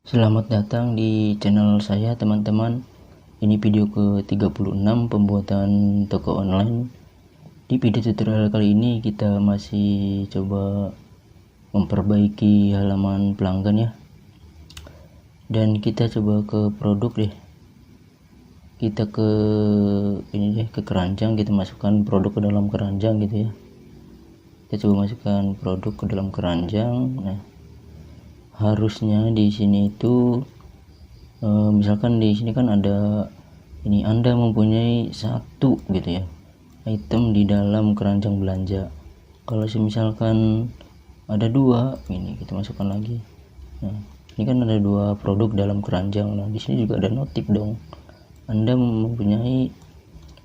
Selamat datang di channel saya teman-teman. Ini video ke-36 pembuatan toko online. Di video tutorial kali ini kita masih coba memperbaiki halaman pelanggan ya. Dan kita coba ke produk deh. Kita ke ini deh, ke keranjang, kita masukkan produk ke dalam keranjang gitu ya. Kita coba masukkan produk ke dalam keranjang. Nah, harusnya di sini itu misalkan di sini kan ada ini, Anda mempunyai satu gitu ya item di dalam keranjang belanja. Kalau misalkan ada dua, ini kita masukkan lagi. Nah, ini kan ada dua produk dalam keranjang. Nah, di sini juga ada notif dong, Anda mempunyai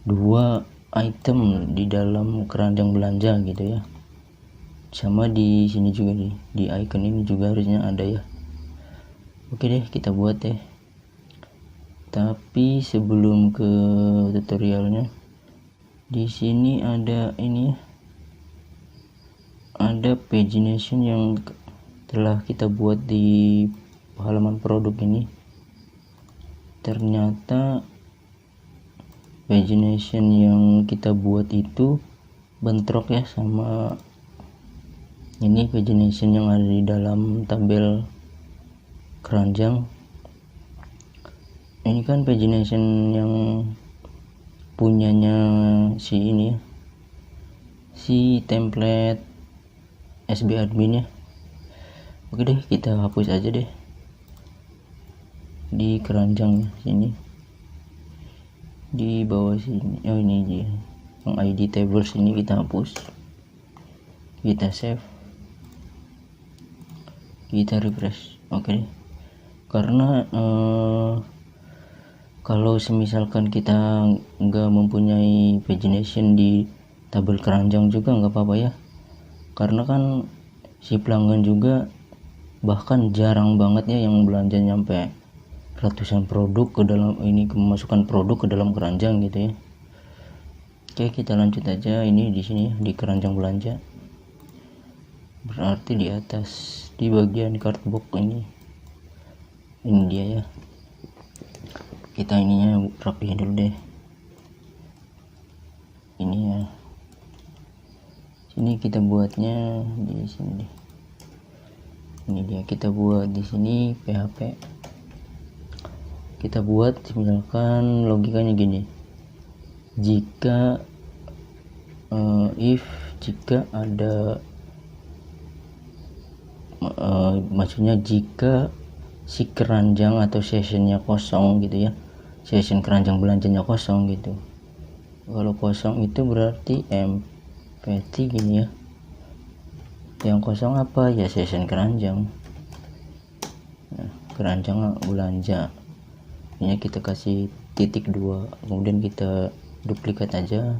dua item di dalam keranjang belanja gitu ya. Sama di sini juga nih, di icon ini juga harusnya ada ya. Oke deh, kita buat deh. Tapi sebelum ke tutorialnya, di sini ada ini ya, ada pagination yang telah kita buat di halaman produk ini. Ternyata pagination yang kita buat itu bentrok ya sama ini pagination yang ada di dalam tabel keranjang. Ini kan pagination yang punyanya si ini ya, si template SB admin ya. Oke deh, kita hapus aja deh di keranjangnya sini, di bawah sini. Oh, ini dia yang ID tables ini, kita hapus, kita save, kita refresh. Oke deh, karena kalau semisalkan kita nggak mempunyai pagination di tabel keranjang juga nggak apa-apa ya, karena kan si pelanggan juga bahkan jarang banget ya yang belanja nyampe ratusan produk ke dalam ini, memasukkan produk ke dalam keranjang gitu ya. Oke, kita lanjut aja. Ini di sini di keranjang belanja, berarti di atas di bagian cardbox ini dia ya. Kita ininya rapihin dulu deh ini ya. Sini kita buatnya di sini deh. Ini dia, kita buat di sini PHP. Kita buat misalkan logikanya gini, jika if jika ada maksudnya jika si keranjang atau sessionnya kosong gitu ya, session keranjang belanjanya kosong gitu. Kalau kosong itu berarti empty gini ya. Yang kosong apa ya? Session keranjang. Nah, keranjang belanja ini kita kasih titik 2, kemudian kita duplikat aja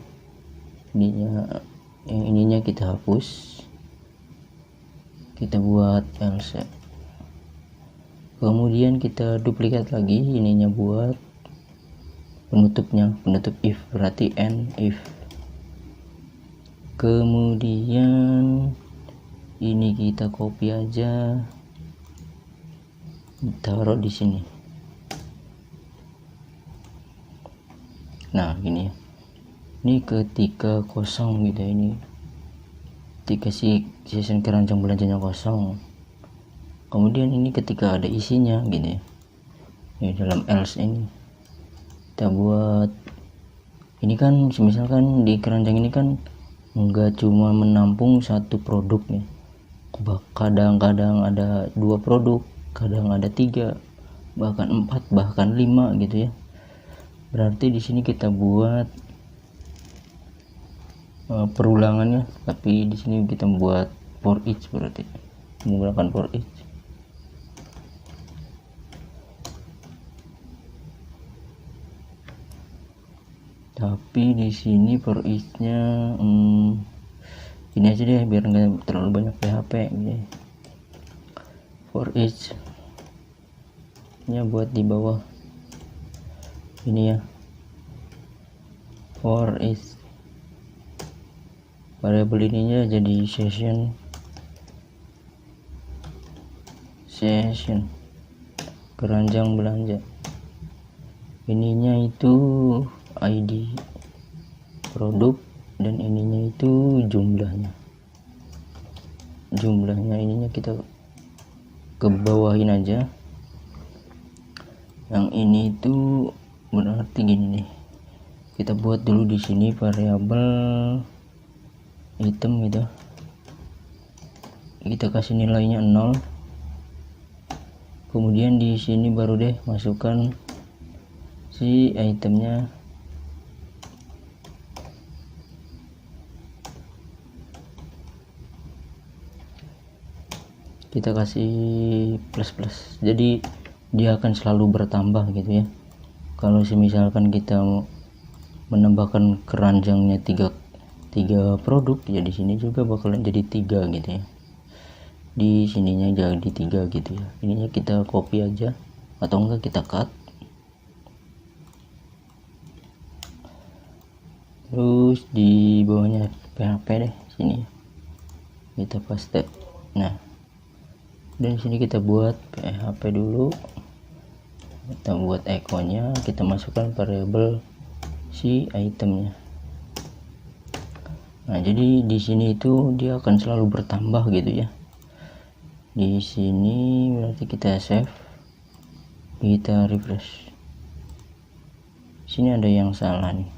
ininya kita hapus, kita buat else, kemudian kita duplikat lagi ininya buat penutupnya, penutup if, berarti end if. Kemudian ini kita copy aja, taruh di sini. Nah, gini ya. Ini ketika kosong gitu ya, ini ketika si session keranjang belanjanya kosong. Kemudian ini ketika ada isinya gitu ya. Ini dalam else ini kita buat ini kan, misalkan di keranjang ini kan enggak cuma menampung satu produk nih. Kadang-kadang ada 2 produk, kadang ada 3, bahkan 4, bahkan 5 gitu ya. Berarti di sini kita buat perulangannya, tapi di sini kita buat for each, berarti menggunakan for each. Tapi di sini for each-nya ini aja deh biar nggak terlalu banyak PHP gitu. For each nya buat di bawah ini ya, for each. Variabel ininya jadi session. keranjang belanja. Ininya itu ID produk dan ininya itu jumlahnya. Ininya kita ke bawahin aja. Yang ini itu berarti gini nih. Kita buat dulu di sini variabel item gitu. Kita kasih nilainya 0. Kemudian di sini baru deh masukkan si itemnya. Kita kasih plus, jadi dia akan selalu bertambah gitu ya. Kalau misalkan kita menambahkan keranjangnya tiga produk, ya di sini juga bakalan jadi 3 gitu ya. Di sininya jadi 3 gitu ya. Ininya kita copy aja atau enggak kita cut. Terus di bawahnya PHP deh sini kita paste. Nah, dan sini kita buat PHP dulu, kita buat echo-nya, kita masukkan variabel si itemnya. Nah, jadi di sini itu dia akan selalu bertambah gitu ya. Di sini berarti kita save, kita refresh. Sini ada yang salah nih,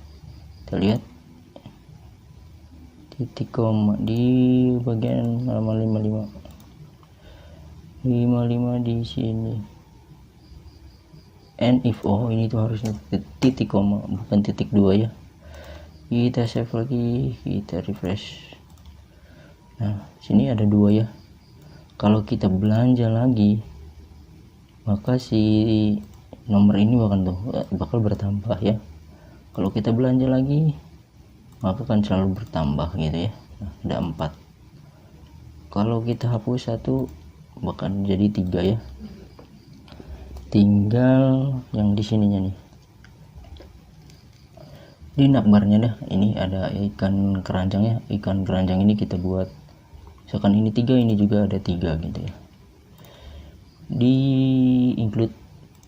kita lihat titik koma di bagian halaman 55 di sini. And if, ini tuh harusnya titik koma bukan titik 2 ya. Kita save lagi, kita refresh. Nah, sini ada 2 ya. Kalau kita belanja lagi, maka si nomor ini bakal bertambah ya. Kalau kita belanja lagi, maka akan selalu bertambah gitu ya. Nah, ada 4. Kalau kita hapus 1, bakal jadi 3 ya. Tinggal yang di sininya nih, di navbarnya dah. Ini ada ikan keranjangnya. Ikan keranjang ini kita buat, misalkan ini 3, ini juga ada 3 gitu ya. Di include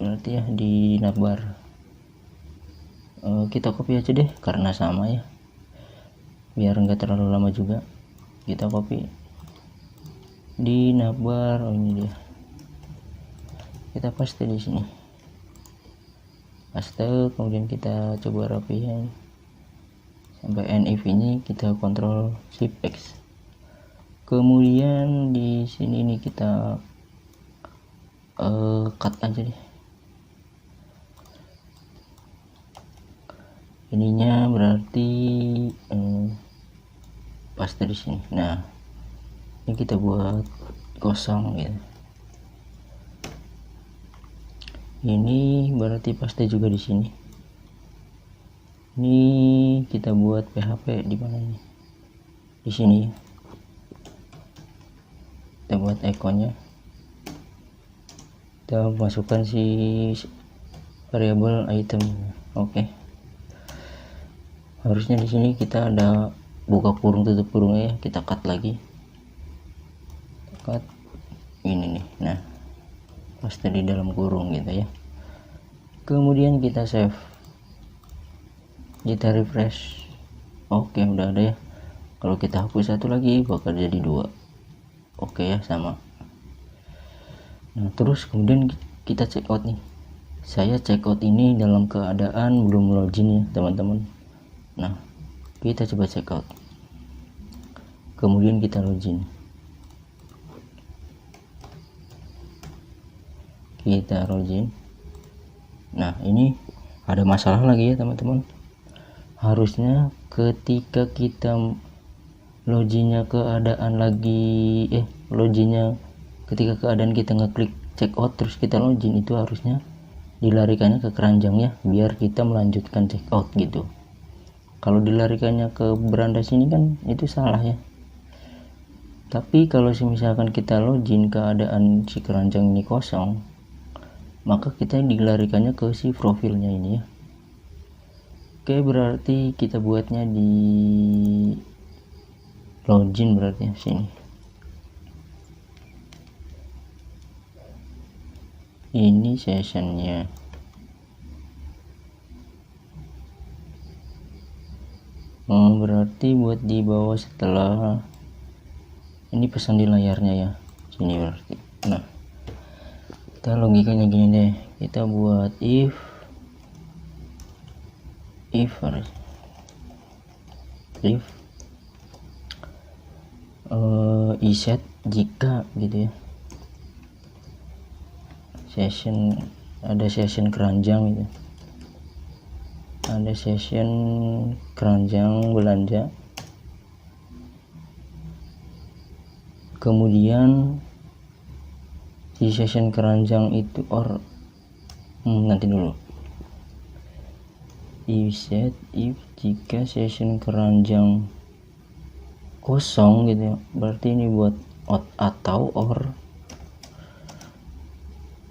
berarti ya di navbar. Kita copy aja deh karena sama ya, biar enggak terlalu lama juga. Kita copy di navbar. Ini dia, kita paste di sini, paste. Kemudian kita coba rapihin sampai NIV ini, kita kontrol shift X. Kemudian di sini nih kita cut aja deh ininya, berarti paste di sini. Nah, ini kita buat kosong gitu. Ini berarti paste juga di sini. Ini kita buat PHP di mana ini? Di sini. Kita buat echo-nya. Kita masukkan si variabel item. Oke. Harusnya di sini kita ada buka kurung tutup kurung ya. Kita cut lagi. Cut ini nih. Nah, paste di dalam kurung gitu ya. Kemudian kita save, kita refresh. Oke, udah ada ya. Kalau kita hapus 1 lagi bakal jadi 2. Oke ya, sama. Nah, terus kemudian kita check out nih. Saya check out ini dalam keadaan belum login ya teman-teman. Nah, kita coba check out, kemudian kita login. Kita login. Nah, ini ada masalah lagi ya teman-teman. Harusnya ketika kita loginnya keadaan lagi loginnya ketika keadaan kita ngeklik check out terus kita login, itu harusnya dilarikannya ke keranjangnya biar kita melanjutkan check out gitu. Kalau dilarikannya ke beranda sini kan itu salah ya. Tapi kalau misalkan kita login keadaan si keranjang ini kosong, maka kita dilarikannya ke si profilnya ini ya. Oke, berarti kita buatnya di login berarti ya, sini. ini sessionnya. Berarti buat di bawah setelah ini pesan di layarnya ya, sini berarti. Nah, kita logikanya gini deh, kita buat if iset jika gitu ya, ada session keranjang gitu, ada session keranjang belanja, kemudian si session keranjang itu nanti dulu, if jika session keranjang kosong gitu ya, berarti ini buat atau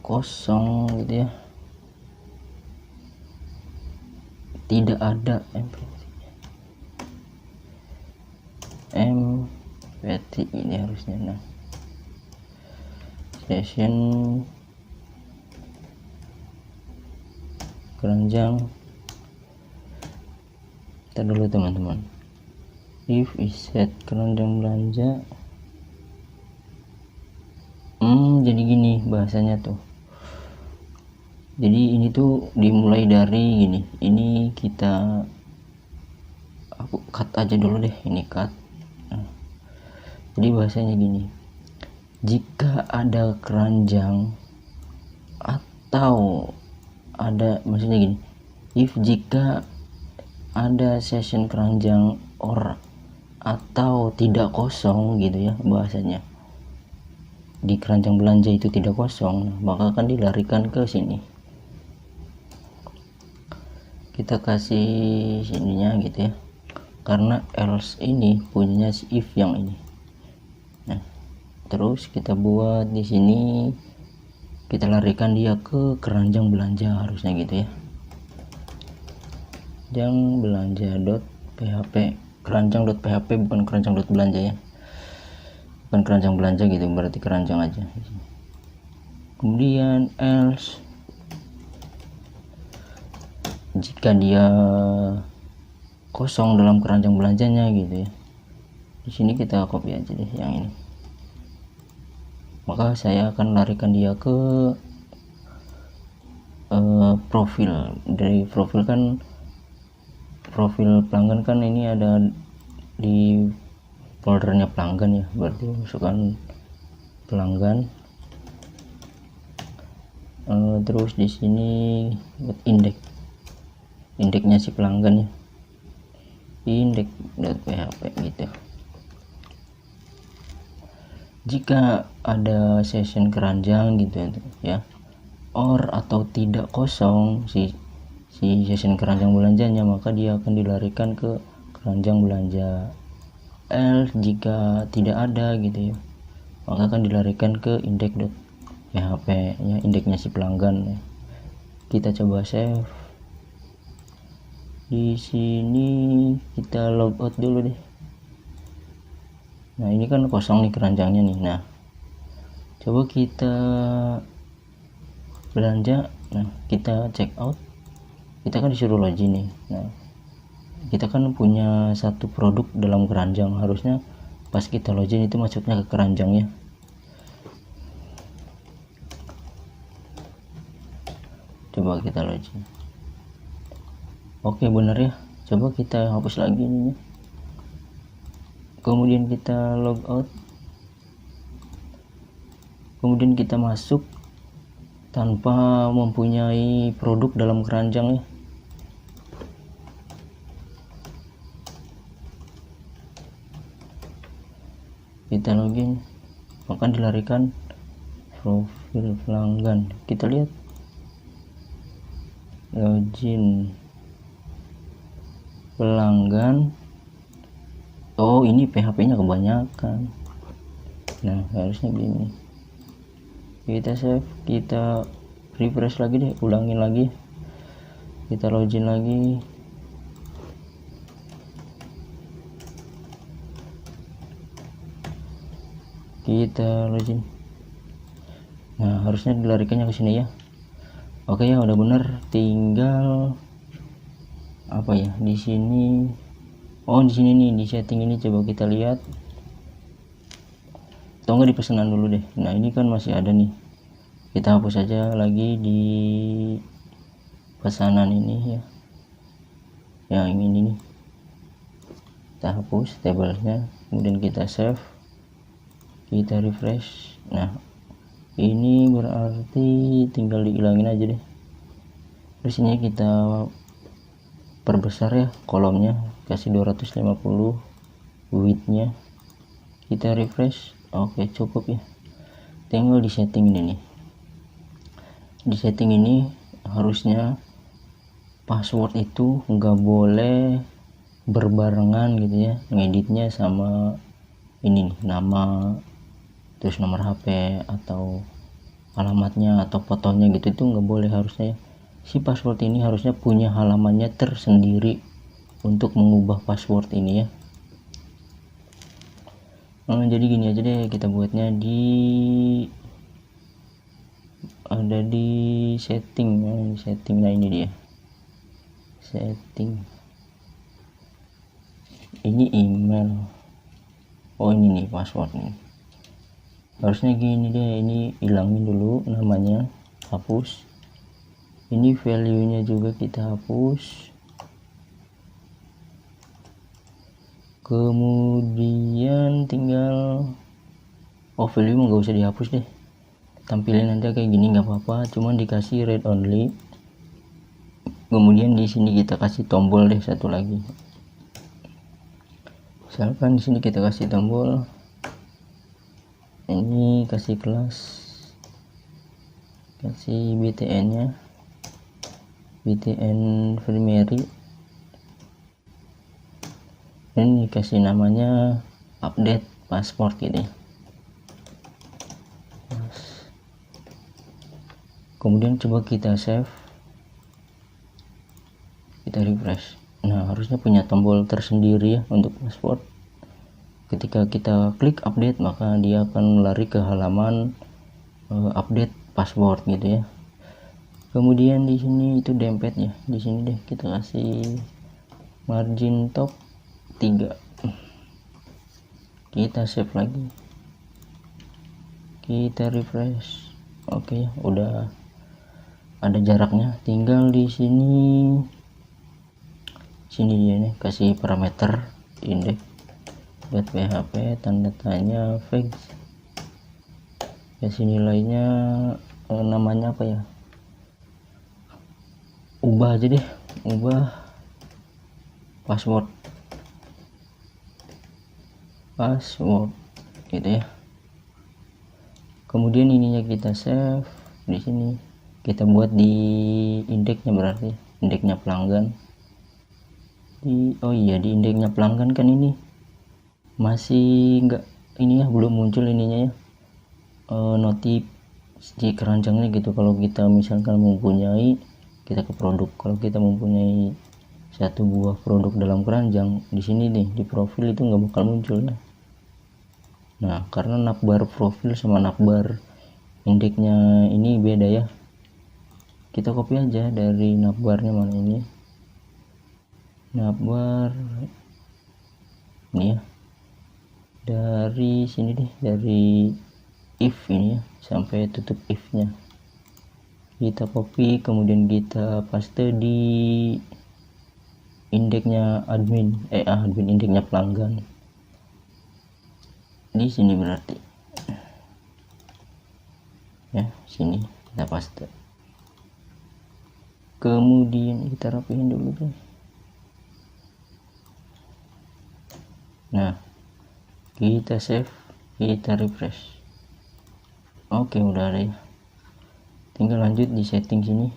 kosong gitu ya, tidak ada empty ini harusnya. Nah, session keranjang, kita dulu teman-teman, if iset keranjang belanja. Jadi gini bahasanya tuh, jadi ini tuh dimulai dari gini, ini aku cut aja dulu deh, ini cut. Nah, jadi bahasanya gini, jika ada keranjang atau maksudnya gini, if jika ada session keranjang atau tidak kosong gitu ya bahasanya, di keranjang belanja itu tidak kosong, maka akan dilarikan ke sini. Kita kasih sininya gitu ya, karena else ini punyanya si if yang ini. Nah, terus kita buat di sini, kita larikan dia ke keranjang belanja harusnya gitu ya, keranjang belanja.php, keranjang.php bukan keranjang.belanja ya, bukan keranjang belanja gitu, berarti keranjang aja. Kemudian else jika dia kosong dalam keranjang belanjanya gitu ya, di sini kita copy aja deh yang ini, maka saya akan larikan dia ke profil. Dari profil kan, profil pelanggan kan ini ada di foldernya pelanggan ya, berarti masukkan pelanggan. Terus di sini buat indeksnya si pelanggan ya, index.php gitu. Jika ada session keranjang gitu ya, atau tidak kosong si session keranjang belanjanya, maka dia akan dilarikan ke keranjang belanja. Else jika tidak ada gitu ya, maka akan dilarikan ke index.php ya, indeksnya si pelanggan ya. Kita coba save. Di sini kita logout dulu deh. Nah, ini kan kosong nih keranjangnya nih. Nah, coba kita belanja. Nah, kita check out. Kita kan disuruh login nih. Nah, kita kan punya satu produk dalam keranjang, harusnya pas kita login itu masuknya ke keranjangnya. Coba kita login. Oke, bener ya. Coba kita hapus lagi ini. Kemudian kita logout. Kemudian kita masuk tanpa mempunyai produk dalam keranjang ya. Kita login, akan dilarikan profil pelanggan. Kita lihat login pelanggan. Oh, ini PHP-nya kebanyakan. Nah, harusnya gini. Kita save, kita refresh lagi deh, ulangin lagi. Kita login lagi. Kita login. Nah, harusnya dilarikannya ke sini ya. Oke ya, udah bener. Tinggal apa ya di sini? Oh, di sini nih, di setting ini coba kita lihat. Atau enggak di pesanan dulu deh. Nah, ini kan masih ada nih. Kita hapus aja lagi di pesanan ini ya. Yang ini nih. Kita hapus tabelnya, kemudian kita save. Kita refresh. Nah, ini berarti tinggal dihilangin aja deh. Terus ini kita perbesar ya kolomnya, kasih 250 widthnya. Kita refresh. Oke, cukup ya. Tinggal di setting ini nih. Di setting ini harusnya password itu nggak boleh berbarengan gitu ya, ngeditnya sama ini nih, nama, terus nomor HP atau alamatnya atau fotonya gitu, itu nggak boleh. Harusnya si password ini harusnya punya halamannya tersendiri untuk mengubah password ini ya. Jadi gini aja deh, kita buatnya ada di setting ya, di setting. Nah, ini dia setting, ini email. Oh, ini nih password nih. Harusnya gini deh, ini hilangin dulu namanya, hapus. Ini value nya juga kita hapus. Kemudian tinggal value mah nggak usah dihapus deh, tampilin nanti kayak gini nggak apa-apa, cuman dikasih read only. Kemudian di sini kita kasih tombol deh satu lagi, misalkan di sini kita kasih tombol ini, kasih kelas, kasih btn nya, btn primary, ini kasih namanya update password gitu ya. Kemudian coba kita save, kita refresh. Nah, harusnya punya tombol tersendiri ya untuk password. Ketika kita klik update, maka dia akan lari ke halaman update password gitu ya. Kemudian di sini itu dompet ya, di sini deh kita kasih margin top 3. Kita save lagi, kita refresh. Oke, udah ada jaraknya. Tinggal di sini dia nih, kasih parameter index buat php, tanda tanya fix, kasih nilainya namanya apa ya, ubah aja deh, ubah password gitu ya. Kemudian ininya kita save, di sini kita buat di indeksnya, berarti indeksnya pelanggan di di indeksnya pelanggan kan ini masih enggak, ini ya belum muncul ininya ya, notif di keranjangnya gitu. Kalau kita misalkan mempunyai, kita ke produk, kalau kita mempunyai satu buah produk dalam keranjang, di sini nih di profil itu nggak bakal muncul ya. Nah, karena navbar profil sama navbar indeksnya ini beda ya, kita copy aja dari navbarnya, mana ini navbar ini ya, dari sini deh, dari if ini ya sampai tutup if nya kita copy, kemudian kita paste di indeksnya admin indeksnya pelanggan di sini, berarti ya sini kita paste. Kemudian kita rapihin dulu deh. Nah, kita save, kita refresh. Oke, udah ada ya. Tinggal lanjut di setting sini.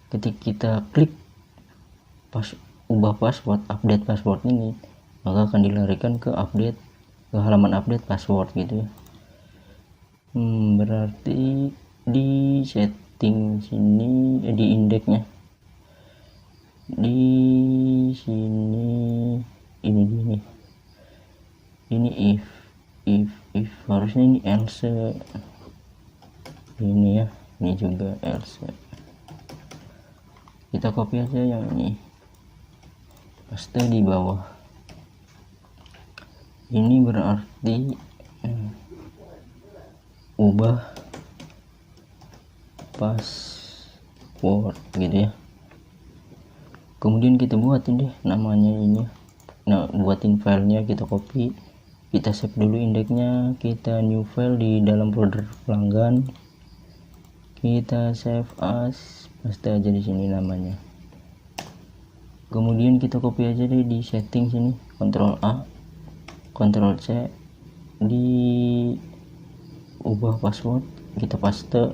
Ketika kita klik ubah password, update password ini, maka akan dilarikan ke halaman update password gitu ya. Berarti di setting sini di indeksnya di sini ini if harusnya ini else. ini ya, ini juga LC. Kita copy aja yang ini, paste di bawah. Ini berarti ubah password gitu ya. Kemudian kita buatin deh namanya ini. Nah, buatin filenya, kita copy, kita save dulu indeksnya, kita new file di dalam folder pelanggan, kita save as, paste aja di sini namanya. Kemudian kita copy aja deh di setting sini, Ctrl A, Ctrl C, di ubah password, kita paste.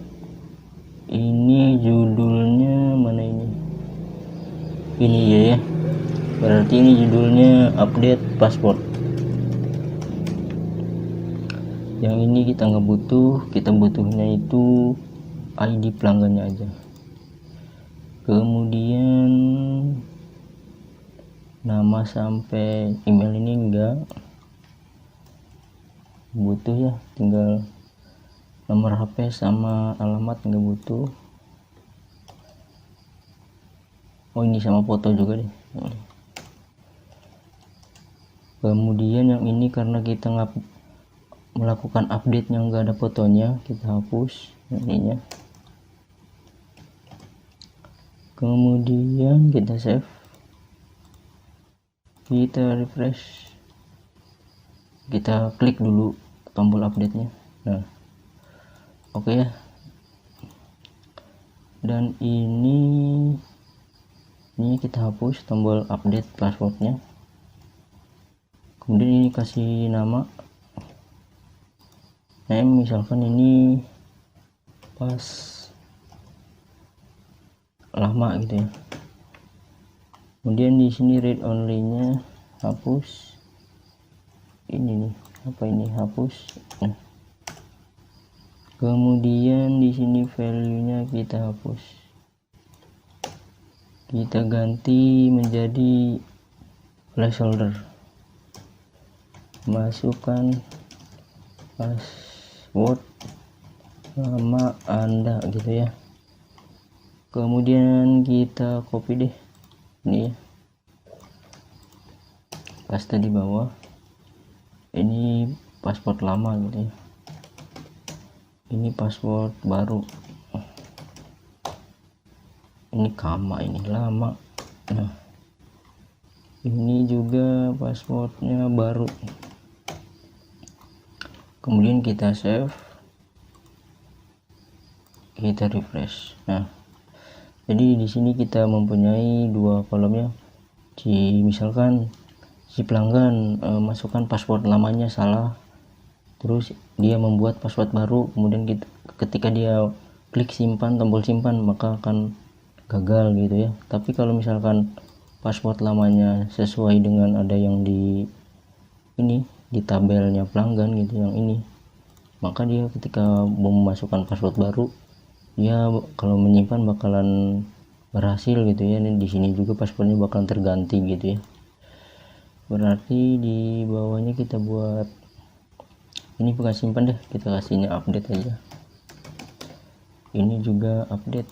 Ini judulnya mana ini ya, berarti ini judulnya update password. Yang ini kita nggak butuh, kita butuhnya itu ID pelanggannya aja. Kemudian nama sampai email ini enggak butuh ya, tinggal nomor HP sama alamat nggak butuh. Oh, ini sama foto juga deh. Kemudian yang ini karena kita nggak melakukan update yang nggak ada fotonya, kita hapus ininya. Kemudian kita save, kita refresh, kita klik dulu tombol update nya. Nah, oke ya. Dan ini kita hapus tombol update passwordnya. Kemudian ini kasih nama, misalkan ini pas lama gitu ya. Kemudian di sini read only nya hapus. Ini nih, apa ini, hapus. Nah, kemudian di sini value nya kita hapus, kita ganti menjadi placeholder, masukkan password nama Anda gitu ya. Kemudian kita copy deh ini ya, paste di bawah. Ini password lama gitu ya, ini password baru, ini kama, ini lama. Nah, ini juga passwordnya baru. Kemudian kita save, kita refresh. Nah, jadi di sini kita mempunyai dua kolom ya. Misalkan si pelanggan masukkan password lamanya salah, terus dia membuat password baru, kemudian ketika dia klik simpan, tombol simpan, maka akan gagal gitu ya. Tapi kalau misalkan password lamanya sesuai dengan ada yang di tabelnya pelanggan gitu, yang ini, maka dia ketika mau memasukkan password baru, dia kalau menyimpan bakalan berhasil gitu ya. Di sini juga passwordnya bakalan terganti gitu ya. Berarti di bawahnya kita buat ini bukan simpan deh, kita kasihnya update aja. Ini juga update,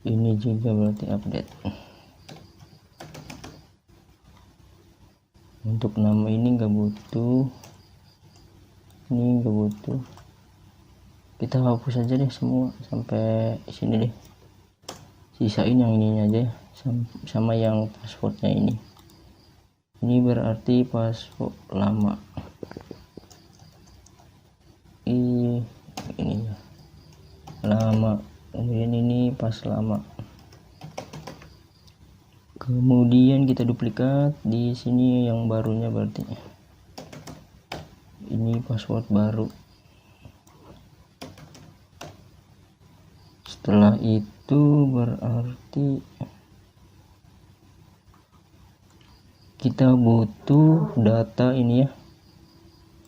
ini juga berarti update. Untuk nama ini nggak butuh, ini nggak butuh, kita hapus aja deh semua sampai sini deh, sisain yang ininya aja sama yang passwordnya ini. Ini berarti password lama, ini ya lama. Kemudian ini pas lama. Kemudian kita duplikat di sini yang barunya, berarti ini password baru. Setelah itu berarti kita butuh data ini ya,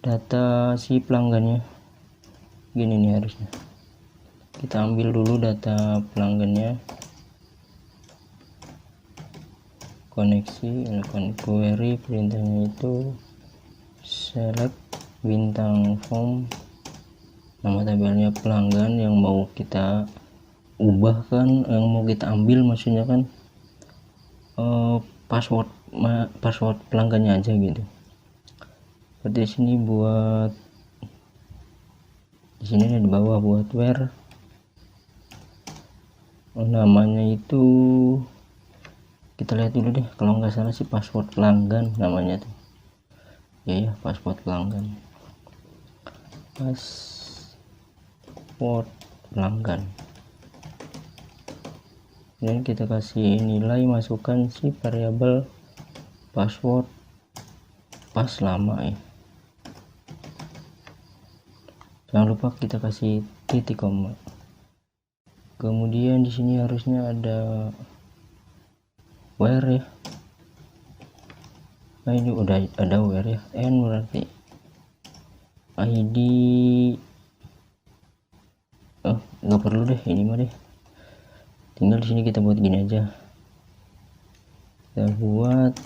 data si pelanggannya. Gini nih harusnya, kita ambil dulu data pelanggannya, koneksi, lakukan query, perintahnya itu select bintang form, nama tabelnya pelanggan yang mau kita ubah kan, yang mau kita ambil maksudnya kan password pelanggannya aja gitu. Seperti sini buat di sini di bawah buat where, namanya itu kita lihat dulu deh, kalau nggak salah sih password pelanggan namanya tuh ya, password pelanggan, password pelanggan. Dan kita kasih nilai, masukkan si variabel password pas lama ya. Jangan lupa kita kasih titik koma. Kemudian di sini harusnya ada where ya. Nah ini udah ada where ya. N berarti ID. Nggak perlu deh ini mah deh. Tinggal di sini kita buat gini aja. Kita buat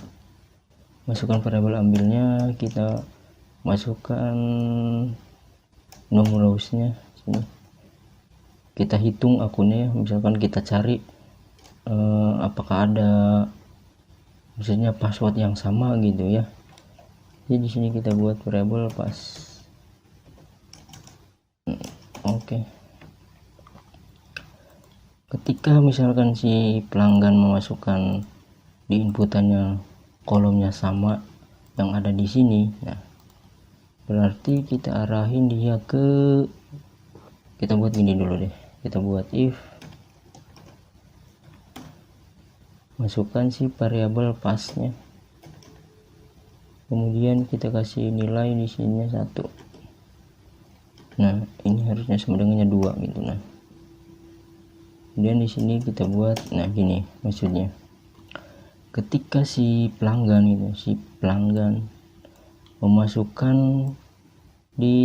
masukkan variabel ambilnya, kita masukkan nomor host-nya sini. Kita hitung akunnya, misalkan kita cari apakah ada misalnya password yang sama gitu ya. Jadi di sini kita buat variabel pas. Oke. Ketika misalkan si pelanggan memasukkan di inputannya kolomnya sama yang ada di sini, nah berarti kita arahin dia ke, kita buat gini dulu deh, kita buat if masukkan si variabel pasnya, kemudian kita kasih nilai di sini 1. Nah ini harusnya sama dengannya 2 gitu. Nah kemudian di sini kita buat, nah gini maksudnya, ketika si pelanggan memasukkan di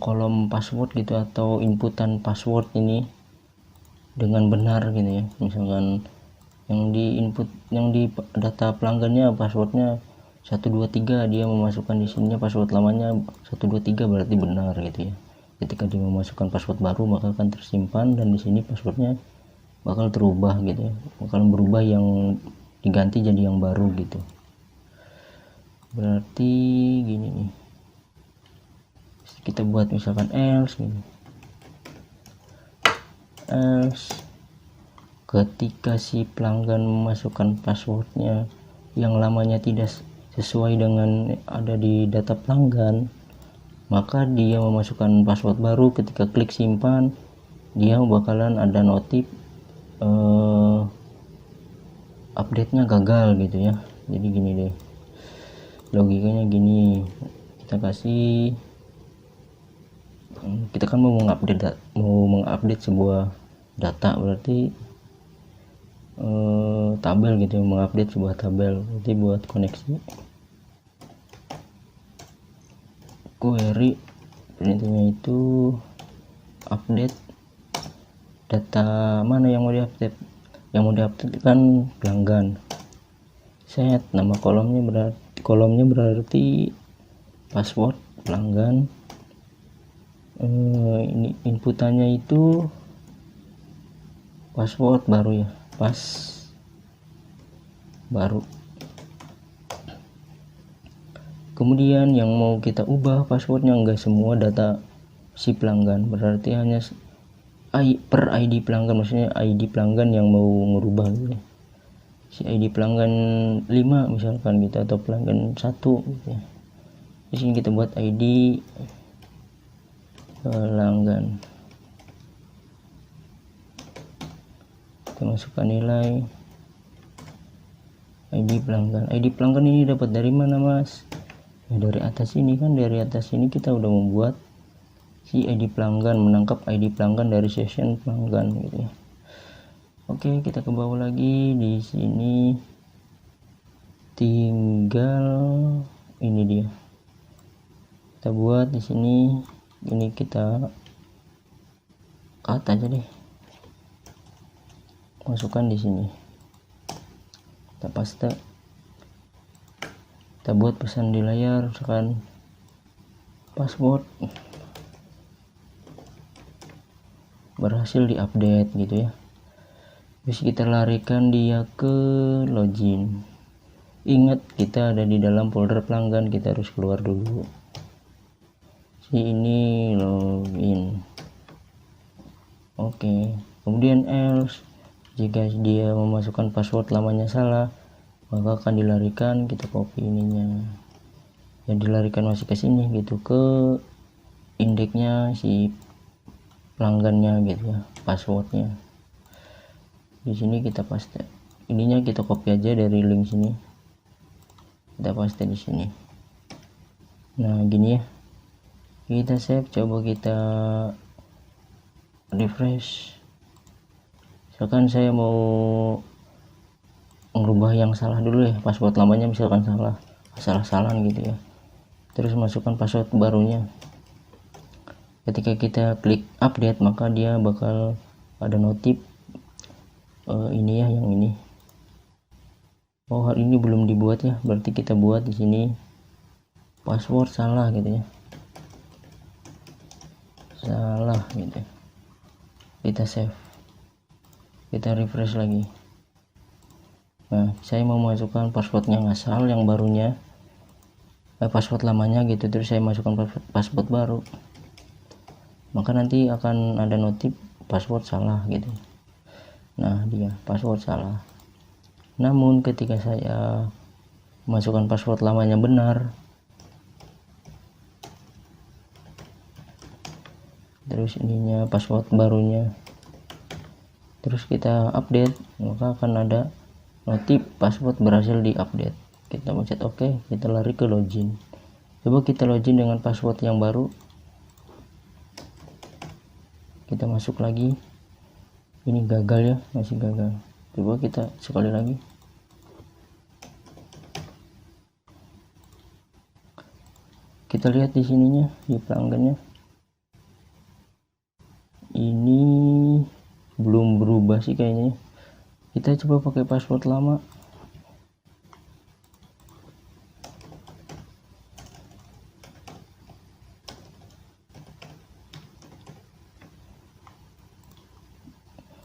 kolom password gitu atau inputan password ini dengan benar gitu ya, misalkan yang di input, yang di data pelanggannya passwordnya 123, dia memasukkan di sininya password lamanya 123, berarti benar gitu ya. Ketika dia memasukkan password baru maka akan tersimpan, dan di sini passwordnya bakal terubah gitu ya, bakal berubah, yang diganti jadi yang baru gitu. Berarti gini nih, kita buat misalkan else gini, else ketika si pelanggan memasukkan passwordnya yang lamanya tidak sesuai dengan ada di data pelanggan, maka dia memasukkan password baru, ketika klik simpan dia bakalan ada notif update-nya gagal gitu ya. Jadi gini deh logikanya, gini kita kasih, kita kan mau mengupdate sebuah data, berarti tabel gitu, mengupdate sebuah tabel, berarti buat koneksi query intinya itu update data mana yang mau diupdate, kan pelanggan. Set nama kolomnya berarti password pelanggan. Ini inputannya itu password baru ya, baru. Kemudian yang mau kita ubah passwordnya enggak semua data si pelanggan, berarti hanya per ID pelanggan, maksudnya ID pelanggan yang mau merubah gitu. Si ID pelanggan 5 misalkan gitu, atau pelanggan 1 gitu ya. Di sini kita buat ID pelanggan, kita masukkan nilai ID pelanggan ini dapat dari mana mas? Ya, dari atas ini kan, dari atas ini kita udah membuat si ID pelanggan, menangkap ID pelanggan dari session pelanggan gitu ya. Oke, kita ke bawah lagi, di sini tinggal ini dia, kita buat di sini, ini kita cut aja deh, masukkan di sini, kita paste. kita buat pesan di layar, misalkan password berhasil diupdate gitu ya. Terus kita larikan dia ke login. Ingat, kita ada di dalam folder pelanggan, kita harus keluar dulu. Ini login. Oke, kemudian else, jika dia memasukkan password lamanya salah, maka akan dilarikan, kita copy ininya. Ya dilarikan masih ke sini gitu, ke indeksnya si pelanggannya gitu ya, passwordnya. Di sini kita paste. Ininya kita copy aja dari link sini. Kita paste di sini. Nah, gini ya. Kita save, coba kita refresh. Misalkan saya mau merubah yang salah dulu ya, password lamanya misalkan salah gitu ya. Terus masukkan password barunya. Ketika kita klik update, maka dia bakal ada notif ini ya, yang ini. Oh, hal ini belum dibuat ya, berarti kita buat di sini password salah gitu ya, salah gitu. Kita save, kita refresh lagi. Nah, saya mau masukkan passwordnya ngasal, yang barunya password lamanya gitu, terus saya masukkan password baru, maka nanti akan ada notif password salah gitu. Nah, dia password salah. Namun ketika saya masukkan password lamanya benar, terus ininya password barunya, terus kita update, maka akan ada notif password berhasil diupdate. Kita pencet OK, kita lari ke login. Coba kita login dengan password yang baru, kita masuk lagi. Ini gagal ya, masih gagal. Coba kita sekali lagi. Kita lihat di sininya, di pelanggannya. Ini belum berubah sih kayaknya. Kita coba pakai password lama.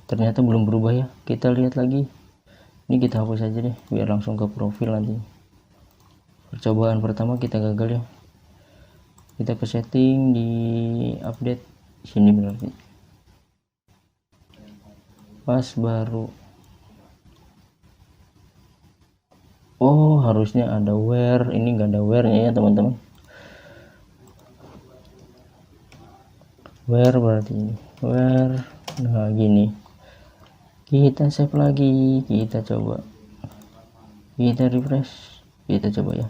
Ternyata belum berubah ya. Kita lihat lagi. Ini kita hapus aja deh, biar langsung ke profil nanti. Percobaan pertama kita gagal ya. Kita ke setting, di update sini berarti. Pas baru. Oh, harusnya ada where. Ini nggak ada where-nya ya teman-teman. Where berarti ini. Where. Nah, gini. Kita save lagi, kita coba, kita refresh, kita coba ya.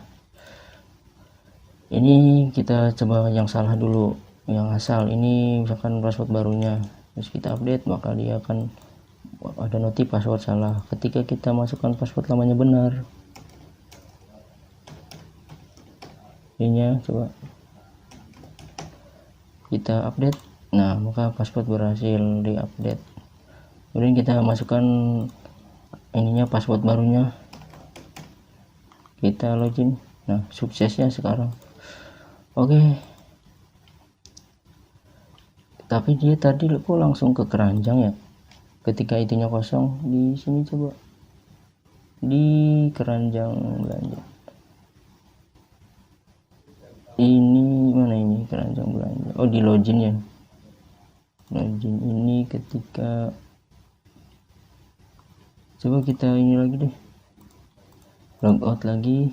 Ini kita coba yang salah dulu, yang asal. Ini misalkan password barunya, terus kita update, maka dia akan ada notif password salah. Ketika kita masukkan password lamanya benar, ininya coba kita update, nah maka password berhasil diupdate. Kemudian kita masukkan ininya, password barunya, kita login. Nah, suksesnya sekarang. Oke. Tapi dia tadi kok langsung ke keranjang ya, ketika itunya kosong. Di sini coba, di keranjang belanja. Ini mana ini keranjang belanja? Oh, di login ya. Login ini ketika, coba kita ini lagi deh, logout lagi,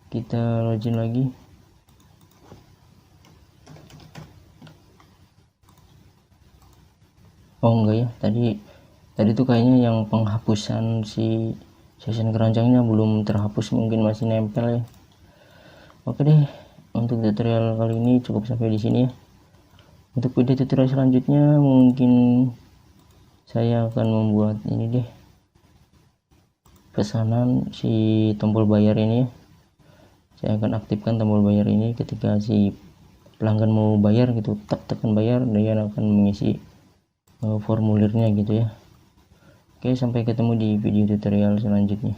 kita login lagi. Oh enggak ya, tadi tuh kayaknya yang penghapusan si session keranjangnya belum terhapus, mungkin masih nempel ya. Oke deh, untuk tutorial kali ini cukup sampai di sini ya. Untuk video tutorial selanjutnya mungkin saya akan membuat ini deh, pesanan si tombol bayar ini ya. Saya akan aktifkan tombol bayar ini ketika si pelanggan mau bayar gitu, tekan bayar, dia akan mengisi formulirnya gitu ya. Oke, sampai ketemu di video tutorial selanjutnya.